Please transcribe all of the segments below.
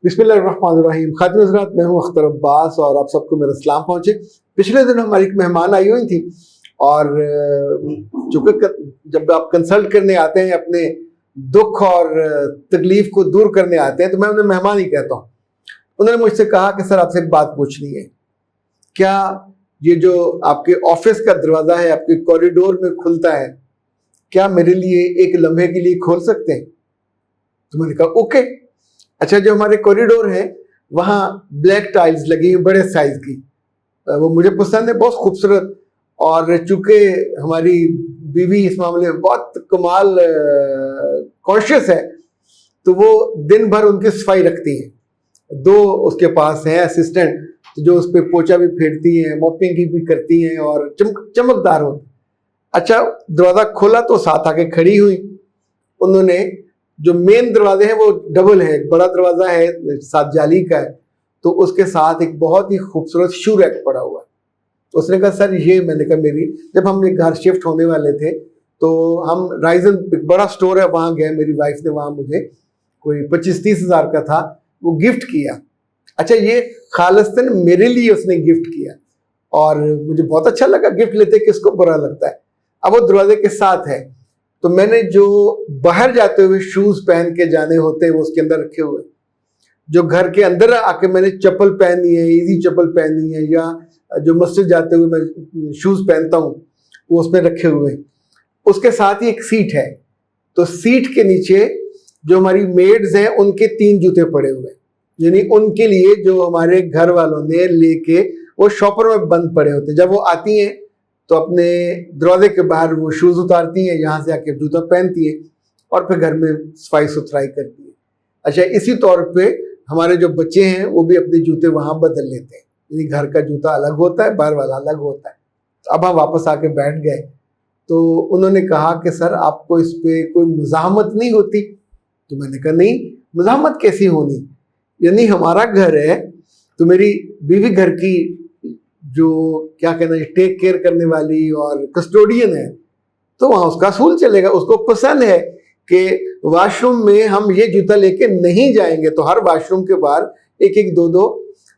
बिस्मिल्लाहिर्रहमानिर्रहीम। खातिन हज़रात, मैं हूँ अख्तर अब्बास और आप सबको मेरा सलाम पहुँचे। पिछले दिन हमारी एक मेहमान आई हुई थी और चूँकि जब आप कंसल्ट करने आते हैं, अपने दुख और तकलीफ को दूर करने आते हैं, तो मैं उन्हें मेहमान ही कहता हूँ। उन्होंने मुझसे कहा कि सर, आपसे एक बात पूछनी है, क्या ये जो आपके ऑफिस का दरवाज़ा है आपके कॉरिडोर में खुलता है, क्या मेरे लिए एक लम्हे के लिए खोल सकते हैं? तो मैंने कहा ओके। अच्छा, जो हमारे कॉरिडोर है वहाँ ब्लैक टाइल्स लगी हैं बड़े साइज की, वो मुझे पसंद है, बहुत खूबसूरत। और चूंकि हमारी बीवी इस मामले में बहुत कमाल कॉन्शियस है, तो वो दिन भर उनकी सफाई रखती हैं। दो उसके पास हैं असिस्टेंट जो उस पर पोछा भी फेरती हैं, मॉपिंग भी करती हैं और चमकदार होती। अच्छा, दरवाज़ा खोला तो साथ आके खड़ी हुई। उन्होंने जो मेन दरवाजे हैं वो डबल है, बड़ा दरवाज़ा है, साथ जाली का है, तो उसके साथ एक बहुत ही खूबसूरत शू रैक पड़ा हुआ है। तो उसने कहा सर ये, मैंने कहा मेरी, जब हम एक घर शिफ्ट होने वाले थे तो हम राइजन, एक बड़ा स्टोर है, वहाँ गए, मेरी वाइफ ने वहाँ मुझे कोई 25-30 हज़ार का था, वो गिफ्ट किया। अच्छा, ये खालिस्तन मेरे लिए उसने गिफ्ट किया और मुझे बहुत अच्छा लगा। गिफ्ट लेते किसको बुरा लगता है। अब वो दरवाजे के साथ है, तो मैंने जो बाहर जाते हुए शूज पहन के जाने होते हैं वो उसके अंदर रखे हुए। जो घर के अंदर आके मैंने चप्पल पहनी है, इजी चप्पल पहनी है, या जो मस्जिद जाते हुए मैं शूज पहनता हूँ, वो उसमें रखे हुए। उसके साथ ही एक सीट है, तो सीट के नीचे जो हमारी मेड्स हैं उनके 3 जूते पड़े हुए, यानी उनके लिए जो हमारे घर वालों ने लेके वो शॉपर में बंद पड़े होते। जब वो आती हैं तो अपने दरवाजे के बाहर वो शूज उतारती हैं, यहाँ से आके जूता पहनती हैं और फिर घर में सफाई सुथराई करती हैं। अच्छा, इसी तौर पे हमारे जो बच्चे हैं वो भी अपने जूते वहाँ बदल लेते हैं, यानी घर का जूता अलग होता है, बाहर वाला अलग होता है। तो अब हम वापस आके बैठ गए, तो उन्होंने कहा कि सर आपको इस पे कोई मुज़ाहमत नहीं होती? तो मैंने कहा नहीं, मुज़ाहमत कैसी होनी, यानी हमारा घर है, तो मेरी बीवी घर की जो क्या कहना है, टेक केयर करने वाली और कस्टोडियन है, तो वहाँ उसका असूल चलेगा। उसको पसंद है कि वॉशरूम में हम ये जूता लेके नहीं जाएंगे, तो हर वॉशरूम के बाहर एक एक दो दो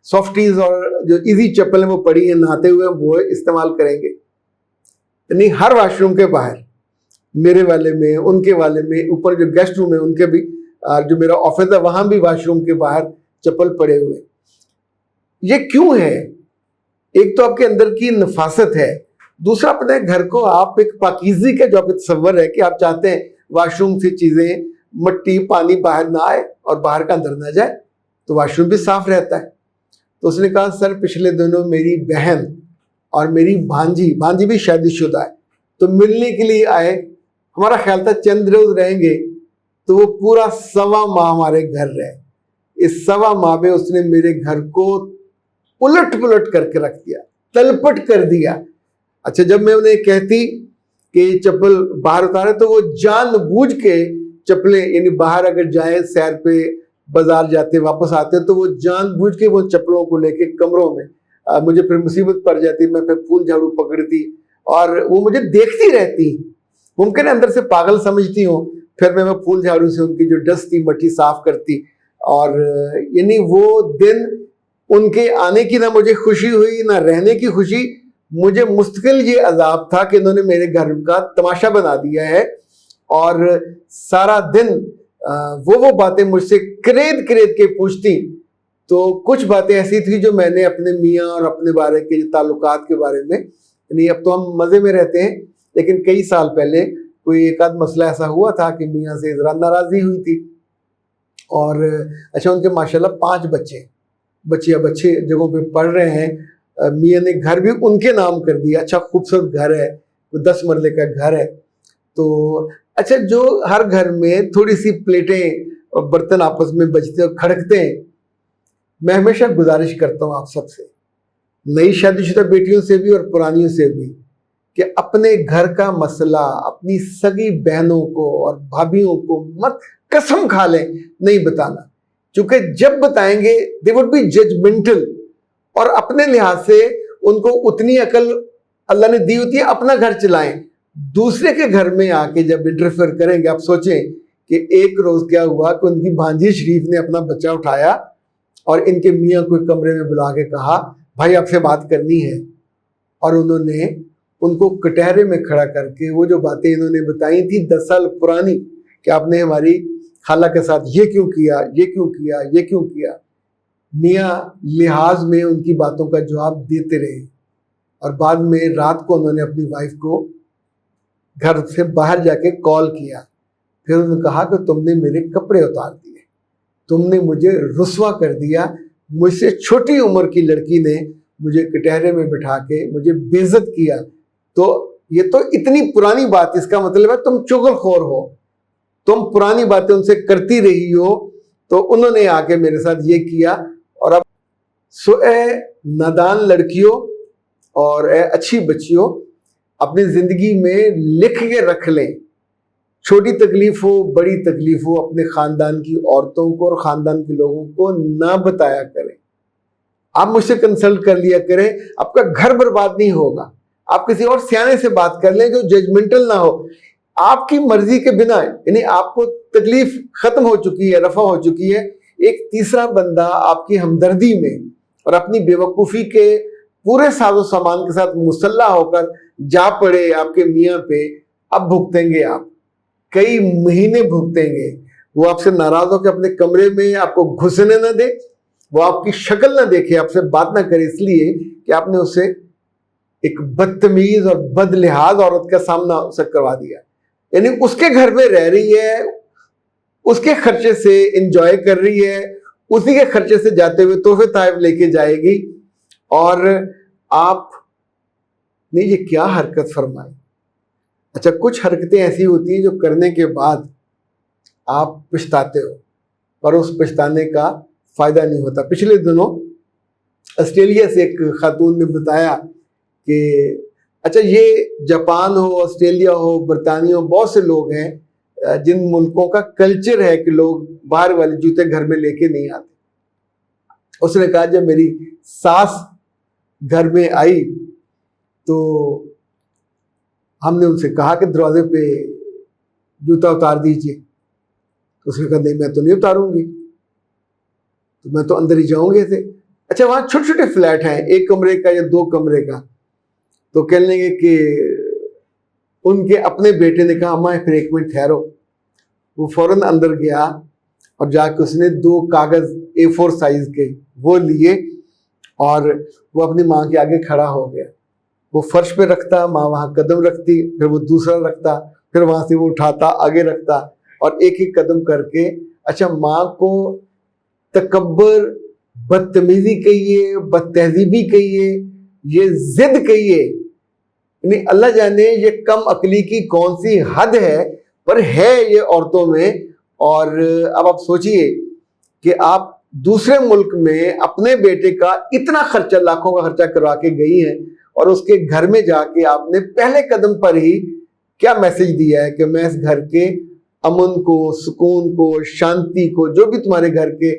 सॉफ्टीज और जो इजी चप्पल है वो पड़ी है, नहाते हुए वो इस्तेमाल करेंगे। यानी हर वॉशरूम के बाहर, मेरे वाले में, उनके वाले में, ऊपर जो गेस्ट रूम है उनके भी, जो मेरा ऑफिस है वहां भी वॉशरूम के बाहर चप्पल पड़े हुए। ये क्यों है? एक तो आपके अंदर की नफासत है, दूसरा अपने घर को आप एक पाकीज़ी का जो आप तस्वर है कि आप चाहते हैं वॉशरूम से चीजें, मट्टी पानी बाहर ना आए और बाहर का अंदर ना जाए, तो वॉशरूम भी साफ रहता है। तो उसने कहा सर, पिछले दिनों मेरी बहन और मेरी भांजी भी शादीशुदा है, तो मिलने के लिए आए। हमारा ख्याल था चंद रोज रहेंगे, तो वो पूरा 1.25 माह हमारे घर रहे। इस 1.25 माह में उसने मेरे घर को उलट पुलट करके रख दिया, तलपट कर दिया। अच्छा, जब मैं उन्हें कहती कि चप्पल बाहर उतारे, तो वो जानबूझ के चप्पलें, यानी बाहर अगर जाए सैर पे, बाजार जाते वापस आते, तो वो जानबूझ के वो चप्पलों को लेके कमरों में, मुझे फिर मुसीबत पड़ जाती, मैं फिर फूल झाड़ू पकड़ती और वो मुझे देखती रहती। मुमकिन अंदर से पागल समझती हूँ, फिर मैं फूल झाड़ू से उनकी जो डस्ट थी, मट्टी साफ करती। और यानी वो दिन, उनके आने की ना मुझे खुशी हुई ना रहने की खुशी, मुझे मुस्तकिल ये अजाब था कि इन्होंने मेरे घर का तमाशा बना दिया है। और सारा दिन वो बातें मुझसे करेद करेद के पूछती। तो कुछ बातें ऐसी थी जो मैंने अपने मियाँ और अपने बारे के ताल्लुकात के बारे में, यानी अब तो हम मज़े में रहते हैं, लेकिन कई साल पहले कोई एक आध मसला ऐसा हुआ था कि मियाँ से ज़रा नाराज़गी हुई थी। और अच्छा, उनके माशाल्लाह 5 बच्चे जगहों पे पढ़ रहे हैं। मियाँ ने घर भी उनके नाम कर दिया। अच्छा, खूबसूरत घर है, 10 मरले का घर है। तो अच्छा, जो हर घर में थोड़ी सी प्लेटें और बर्तन आपस में बजते और खड़कते हैं, मैं हमेशा गुजारिश करता हूँ आप सबसे, नई शादीशुदा बेटियों से भी और पुरानियों से भी, कि अपने घर का मसला अपनी सगी बहनों को और भाभीयों को मत, कसम खा लें, नहीं बताना। क्योंकि जब बताएंगे दे वुड बी जजमेंटल, और अपने लिहाज से उनको उतनी अकल अल्लाह ने दी होती है, अपना घर चलाएं। दूसरे के घर में आके जब इंटरफेयर करेंगे, आप सोचें कि एक रोज क्या हुआ कि उनकी भांजी शरीफ ने अपना बच्चा उठाया और इनके मियाँ को कमरे में बुला के कहा, भाई आपसे बात करनी है। और उन्होंने उनको कटहरे में खड़ा करके वो जो बातें इन्होंने बताई थी 10 साल पुरानी, कि आपने हमारी खाला के साथ ये क्यों किया, ये क्यों किया, ये क्यों किया, मियाँ लिहाज में उनकी बातों का जवाब देते रहे। और बाद में रात को उन्होंने अपनी वाइफ को घर से बाहर जाके कॉल किया। फिर उन्होंने कहा कि तुमने मेरे कपड़े उतार दिए, तुमने मुझे रुस्वा कर दिया, मुझसे छोटी उम्र की लड़की ने मुझे कटहरे में बिठा के मुझे बेइज्जत किया। तो ये तो इतनी पुरानी बात, इसका मतलब है तुम चुगलखोर हो, तुम पुरानी बातें उनसे करती रही हो, तो उन्होंने आके मेरे साथ ये किया। और अब नादान लड़कियों और अच्छी बच्चियों, अपनी जिंदगी में लिख के रख लें, छोटी तकलीफ हो बड़ी तकलीफ हो, अपने खानदान की औरतों को और खानदान के लोगों को ना बताया करें। आप मुझसे कंसल्ट कर लिया करें, आपका घर बर्बाद नहीं होगा। आप किसी और सियाने से बात कर लें जो जजमेंटल ना हो, आपकी मर्जी के बिना, यानी आपको तकलीफ खत्म हो चुकी है, रफा हो चुकी है, एक तीसरा बंदा आपकी हमदर्दी में और अपनी बेवकूफ़ी के पूरे साजो सामान के साथ मुसल्ला होकर जा पड़े आपके मियाँ पे, अब भुगतेंगे आप, कई महीने भुगतेंगे। वो आपसे नाराज होकर अपने कमरे में आपको घुसने न दे, वो आपकी शक्ल ना देखे, आपसे बात ना करे, इसलिए कि आपने उसे एक बदतमीज और बदलिहाज औरत का सामना उसे करवा दिया। यानी उसके घर में रह रही है, उसके खर्चे से एंजॉय कर रही है, उसी के खर्चे से जाते हुए तोहफे ताइफ लेके जाएगी, और आप ने ये क्या हरकत फरमाई। अच्छा, कुछ हरकतें ऐसी होती हैं जो करने के बाद आप पछताते हो, पर उस पछताने का फायदा नहीं होता। पिछले दिनों ऑस्ट्रेलिया से एक खातून ने बताया कि अच्छा, ये जापान हो, ऑस्ट्रेलिया हो, बरतानिया हो, बहुत से लोग हैं जिन मुल्कों का कल्चर है कि लोग बाहर वाले जूते घर में लेके नहीं आते। उसने कहा जब मेरी सास घर में आई तो हमने उनसे कहा कि दरवाजे पे जूता उतार दीजिए, तो उसने कहा नहीं मैं तो नहीं उतारूंगी, तो मैं तो अंदर ही जाऊंगे थे। अच्छा, वहाँ छोटे छोटे फ्लैट हैं, 1 कमरे का या 2 कमरे का, तो कह लेंगे कि उनके अपने बेटे ने कहा अम्मा फिर 1 मिनट ठहरो। वो फौरन अंदर गया और जाके उसने 2 कागज A4 साइज के वो लिए और वो अपनी माँ के आगे खड़ा हो गया। वो फर्श पे रखता, माँ वहाँ कदम रखती, फिर वो दूसरा रखता, फिर वहाँ से वो उठाता आगे रखता, और एक एक कदम करके, अच्छा, माँ को तकब्बर, बदतमीजी कहिए, बदतहजीबी कहिए, ये जिद कहिए, नहीं अल्लाह जाने ये कम अकली की कौन सी हद है, पर है ये औरतों में। और अब आप सोचिए कि आप दूसरे मुल्क में अपने बेटे का इतना खर्चा, लाखों का खर्चा करवा के गई हैं, और उसके घर में जाके आपने पहले कदम पर ही क्या मैसेज दिया है कि मैं इस घर के अमन को, सुकून को, शांति को, जो भी तुम्हारे घर के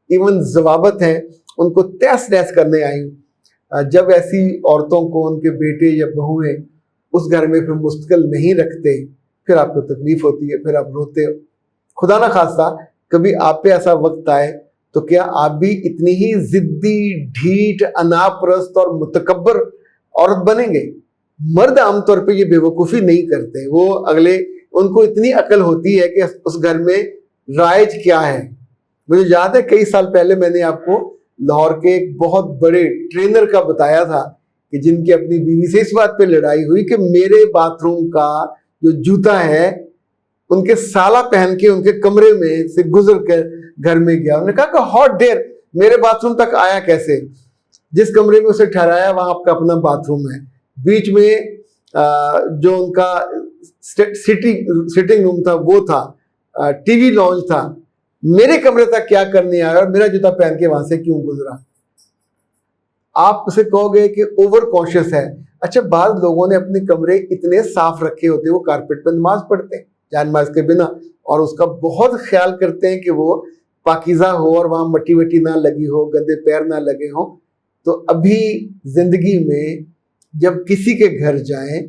इवन जवाबत हैं उनको तहस नहस करने आई हूँ। जब ऐसी औरतों को उनके बेटे या बहुएं उस घर में फिर मुस्तकिल नहीं रखते, फिर आपको तकलीफ होती है, फिर आप रोते हो। खुदा ना खास्ता कभी आप पे ऐसा वक्त आए तो क्या आप भी इतनी ही जिद्दी, ढीठ, अनापरस्त और मुतकब्बर औरत बनेंगे? मर्द आमतौर पे ये बेवकूफ़ी नहीं करते, वो अगले, उनको इतनी अकल होती है कि उस घर में राइज क्या है। मुझे याद है कई साल पहले मैंने आपको लाहौर के एक बहुत बड़े ट्रेनर का बताया था कि जिनकी अपनी बीवी से इस बात पे लड़ाई हुई कि मेरे बाथरूम का जो जूता है उनके साला पहन के उनके कमरे में से गुजर कर घर में गया। उन्होंने कहा कि हॉट डेयर, मेरे बाथरूम तक आया कैसे? जिस कमरे में उसे ठहराया वहां आपका अपना बाथरूम है, बीच में जो उनका सिटिंग रूम था वो था, टीवी लॉन्च था, मेरे कमरे तक क्या करने आया और मेरा जूता पहन के वहां से क्यों गुजरा? आप उसे कहोगे कि ओवर कॉन्शियस है। अच्छा, बाद लोगों ने अपने कमरे इतने साफ रखे होते, वो कारपेट पर नमाज पढ़ते हैं जानमाज के बिना, और उसका बहुत ख्याल करते हैं कि वो पाकीज़ा हो और वहाँ मट्टी वट्टी ना लगी हो, गंदे पैर ना लगे हो। तो अभी जिंदगी में जब किसी के घर जाएं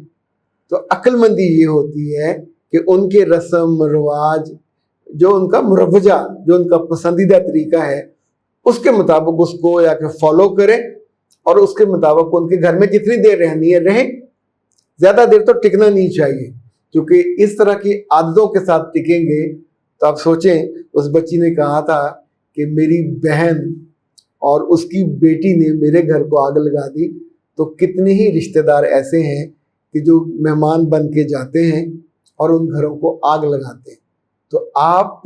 तो अक्लमंदी ये होती है कि उनके रस्म रिवाज, जो उनका मुरवजा, जो उनका पसंदीदा तरीका है, उसके मुताबिक उसको या कि फॉलो करें और उसके मुताबिक उनके घर में जितनी देर रहनी है रहें। ज्यादा देर तो टिकना नहीं चाहिए, क्योंकि इस तरह की आदतों के साथ टिकेंगे तो आप सोचें, उस बच्ची ने कहा था कि मेरी बहन और उसकी बेटी ने मेरे घर को आग लगा दी, तो कितने ही रिश्तेदार ऐसे हैं कि जो मेहमान बन के जाते हैं और उन घरों को आग लगाते हैं। तो आप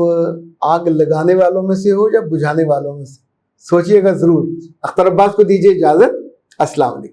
आग लगाने वालों में से हो या बुझाने वालों में से, सोचिएगा जरूर। अख्तर अब्बास को दीजिए इजाजत। अस्सलाम वालेकुम।